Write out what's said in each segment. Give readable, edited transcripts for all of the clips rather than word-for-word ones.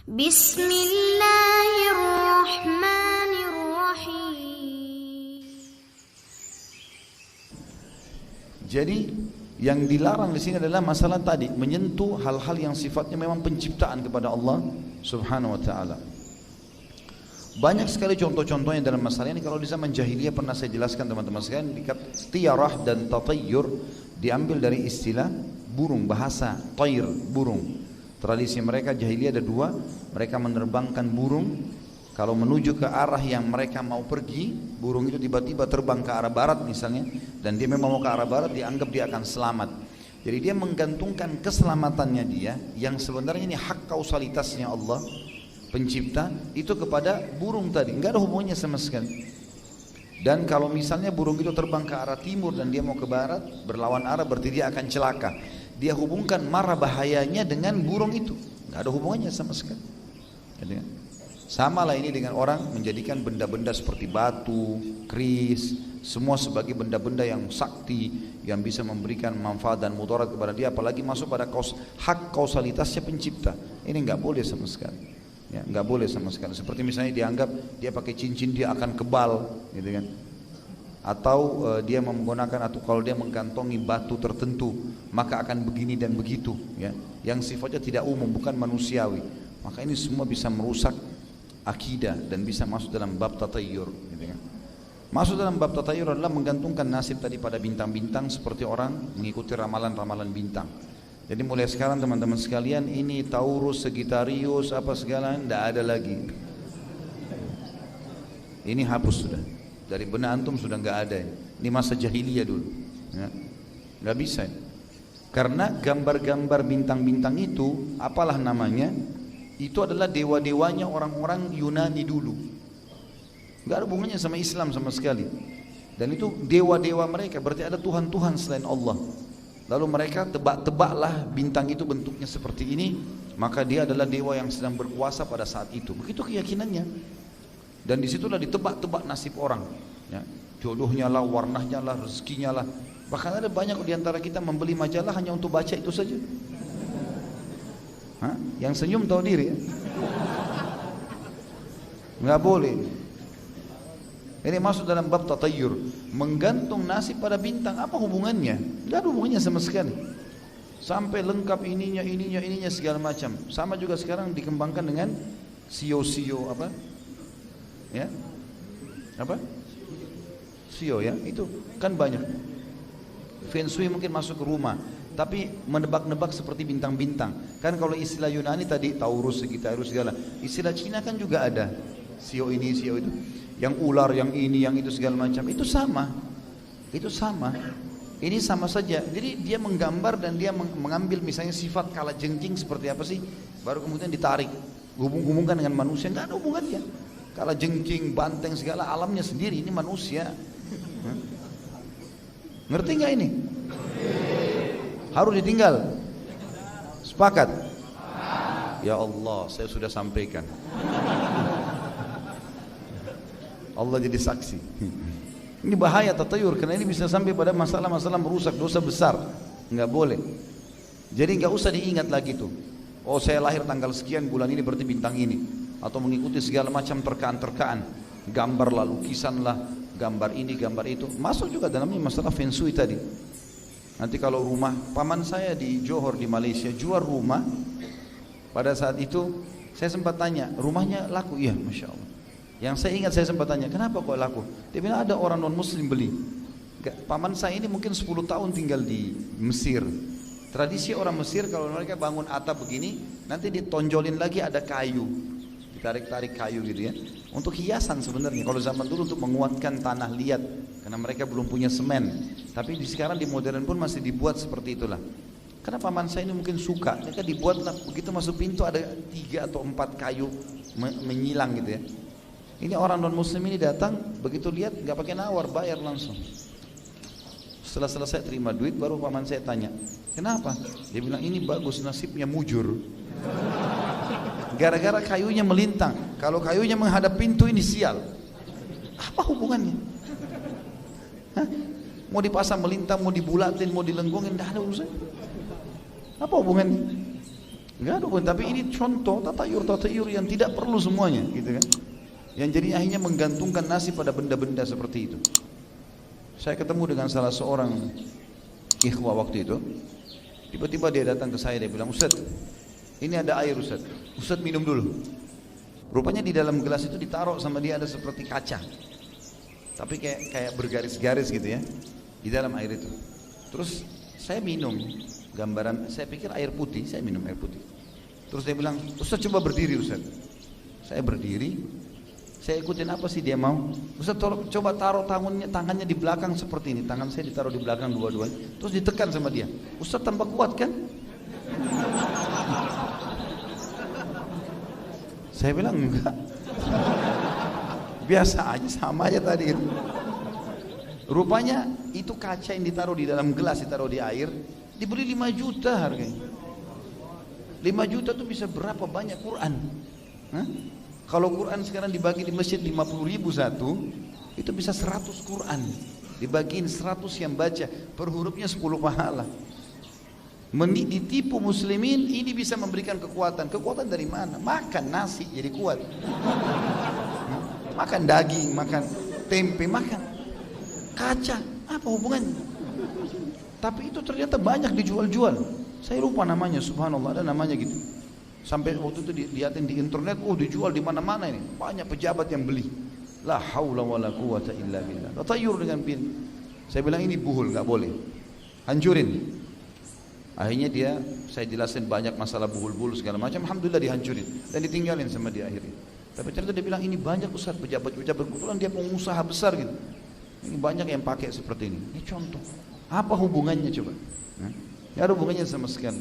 Bismillahirrahmanirrahim. Jadi yang dilarang di sini adalah masalah tadi, menyentuh hal-hal yang sifatnya memang penciptaan kepada Allah Subhanahu wa taala. Banyak sekali contoh-contohnya dalam masalah ini. Kalau di zaman jahiliyah pernah saya jelaskan teman-teman sekalian, tiyarah dan tatayyur diambil dari istilah burung, bahasa tayr, burung. Tradisi mereka jahiliyah ada dua, mereka menerbangkan burung. Kalau menuju ke arah yang mereka mau pergi, burung itu tiba-tiba terbang ke arah barat misalnya, dan dia memang mau ke arah barat, dianggap dia akan selamat. Jadi dia menggantungkan keselamatannya dia, yang sebenarnya ini hak kausalitasnya Allah pencipta, itu kepada burung tadi, nggak ada hubungannya sama sekali. Dan kalau misalnya burung itu terbang ke arah timur dan dia mau ke barat, berlawan arah, berarti dia akan celaka. Dia hubungkan mara bahayanya dengan burung itu, nggak ada hubungannya sama sekali. Sama lah ini dengan orang menjadikan benda-benda seperti batu, keris, semua sebagai benda-benda yang sakti, yang bisa memberikan manfaat dan mudarat kepada dia, apalagi masuk pada hak kausalitasnya pencipta. Ini nggak boleh sama sekali. Ya, nggak boleh sama sekali. Seperti misalnya dianggap dia pakai cincin dia akan kebal, gitu kan? Atau dia menggunakan, atau kalau dia mengkantongi batu tertentu maka akan begini dan begitu, ya, yang sifatnya tidak umum, bukan manusiawi. Maka ini semua bisa merusak akidah dan bisa masuk dalam bab tatayyur, gitu kan? Masuk dalam bab tatayyur adalah menggantungkan nasib tadi pada bintang-bintang, seperti orang mengikuti ramalan-ramalan bintang. Jadi mulai sekarang teman-teman sekalian, ini Taurus, Sagittarius, apa segala, tidak ada lagi. Ini hapus sudah. Dari benak antum sudah nggak ada. Ini masa jahiliyah dulu. Ya. Nggak bisa. Karena gambar-gambar bintang-bintang itu, apalah namanya, itu adalah dewa-dewanya orang-orang Yunani dulu. Nggak ada hubungannya sama Islam sama sekali. Dan itu dewa-dewa mereka, berarti ada Tuhan-Tuhan selain Allah. Lalu mereka tebak-tebaklah bintang itu bentuknya seperti ini, maka dia adalah dewa yang sedang berkuasa pada saat itu. Begitu keyakinannya. Dan disitulah ditebak-tebak nasib orang, ya. Jodohnya lah, warnanya lah, rezekinya lah. Bahkan ada banyak di antara kita membeli majalah hanya untuk baca itu saja. Hah? Yang senyum tahu diri, ya? Nggak boleh. Ini masuk dalam bab tatayyur, menggantung nasib pada bintang. Apa hubungannya? Tidak ada hubungannya sama sekali. Sampai lengkap ininya segala macam. Sama juga sekarang dikembangkan dengan sio-sio apa? Ya, apa? Sio, ya, itu kan banyak. Feng Shui mungkin masuk ke rumah, tapi menebak-nebak seperti bintang-bintang. Kan kalau istilah Yunani tadi Taurus, Sagittarius segala. Istilah Cina kan juga ada. Sio ini, sio itu. Yang ular, yang ini, yang itu segala macam, itu sama. Itu sama. Ini sama saja. Jadi dia menggambar dan dia mengambil misalnya sifat kalajengking seperti apa sih, baru kemudian ditarik, hubung-hubungkan dengan manusia. Enggak ada hubungannya. Kalajengking, banteng segala alamnya sendiri, ini manusia. Ngerti nggak ini? Harus ditinggal. Sepakat? Ya Allah, saya sudah sampaikan. Allah jadi saksi. Ini bahaya tatayur, karena ini bisa sampai pada masalah-masalah merusak, dosa besar. Enggak boleh. Jadi enggak usah diingat lagi tuh. Oh, saya lahir tanggal sekian, bulan ini berarti bintang ini. Atau mengikuti segala macam terkaan-terkaan. Gambar lah, lukisan lah, gambar ini, gambar itu. Masuk juga dalamnya masalah feng shui tadi. Nanti kalau rumah, paman saya di Johor di Malaysia jual rumah. Pada saat itu saya sempat tanya, rumahnya laku? Iya, Masya Allah. Yang saya ingat, saya sempat tanya, kenapa kok laku? Dia bilang ada orang non muslim beli. Paman saya ini mungkin 10 tahun tinggal di Mesir. Tradisi orang Mesir kalau mereka bangun atap begini, nanti ditonjolin lagi ada kayu, ditarik-tarik kayu gitu ya, untuk hiasan sebenarnya. Kalau zaman dulu untuk menguatkan tanah liat, karena mereka belum punya semen. Tapi sekarang di modern pun masih dibuat seperti itulah. Karena paman saya ini mungkin suka, mereka dibuatlah begitu masuk pintu ada 3 atau 4 kayu menyilang gitu ya. Ini orang non muslim ini datang, begitu lihat nggak pakai nawar, bayar langsung. Setelah selesai terima duit, baru paman saya tanya, kenapa? Dia bilang ini bagus, nasibnya mujur. Gara-gara kayunya melintang. Kalau kayunya menghadap pintu ini sial. Apa hubungannya? Hah? Mau dipasang melintang, mau dibulatin, mau dilenggongin, tidak ada urusan. Apa hubungannya? Enggak ada hubungan, tapi ini contoh tatayur yang tidak perlu semuanya, gitu kan? Yang jadi akhirnya menggantungkan nasib pada benda-benda seperti itu. Saya ketemu dengan salah seorang ikhwah waktu itu. Tiba-tiba dia datang ke saya, dia bilang, Ustaz, ini ada air Ustaz. Ustaz minum dulu. Rupanya di dalam gelas itu ditaruh sama dia ada seperti kaca. Tapi kayak bergaris-garis gitu ya. Di dalam air itu. Terus saya minum. Gambaran, saya pikir air putih, saya minum air putih. Terus dia bilang, Ustaz coba berdiri Ustaz. Saya berdiri. Saya ikutin apa sih dia mau. Ustaz tolong coba taruh tangannya di belakang seperti ini. Tangan saya ditaruh di belakang dua-duanya. Terus ditekan sama dia. Ustaz tambah kuat kan? Saya bilang enggak. Biasa aja, sama aja tadi. Rupanya itu kaca yang ditaruh di dalam gelas, ditaruh di air, dibeli 5 juta harganya. 5 juta tuh bisa berapa banyak Quran? Hah? Kalau Quran sekarang dibagi di masjid 50 ribu satu, itu bisa 100 Quran. Dibagiin 100 yang baca, per hurufnya 10 pahala. Ditipu muslimin, ini bisa memberikan kekuatan. Kekuatan dari mana? Makan nasi jadi kuat. Makan daging, makan tempe, makan kaca. Apa hubungannya? Tapi itu ternyata banyak dijual-jual. Saya lupa namanya, subhanallah, ada namanya gitu. Sampai waktu itu dilihatin di internet, dijual di mana-mana ini. Banyak pejabat yang beli. La haula wala quwata illa billah. Tatayur dengan pin. Saya bilang ini buhul, enggak boleh. Hancurin. Akhirnya saya jelasin banyak masalah buhul-buhul segala macam. Alhamdulillah dihancurin dan ditinggalin sama dia akhirnya. Tapi ternyata dia bilang ini banyak Ustaz, pejabat-pejabat, kebetulan dia pengusaha besar gitu. Ini banyak yang pakai seperti ini. Ini contoh. Apa hubungannya coba? Tidak ada hubungannya sama sekali.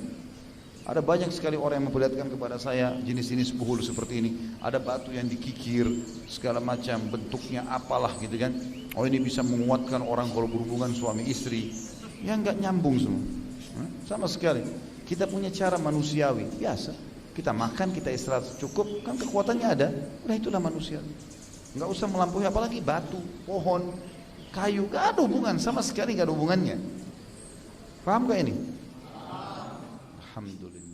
Ada banyak sekali orang yang memperlihatkan kepada saya jenis-jenis buhul seperti ini. Ada batu yang dikikir, segala macam, bentuknya apalah gitu kan. Oh ini bisa menguatkan orang kalau berhubungan suami istri. Ya enggak nyambung semua. Sama sekali. Kita punya cara manusiawi, biasa. Kita makan, kita istirahat cukup, kan kekuatannya ada. Nah itulah manusia. Enggak usah melampaui, apalagi batu, pohon, kayu, enggak ada hubungan, sama sekali enggak ada hubungannya. Paham gak ini? Alhamdulillah.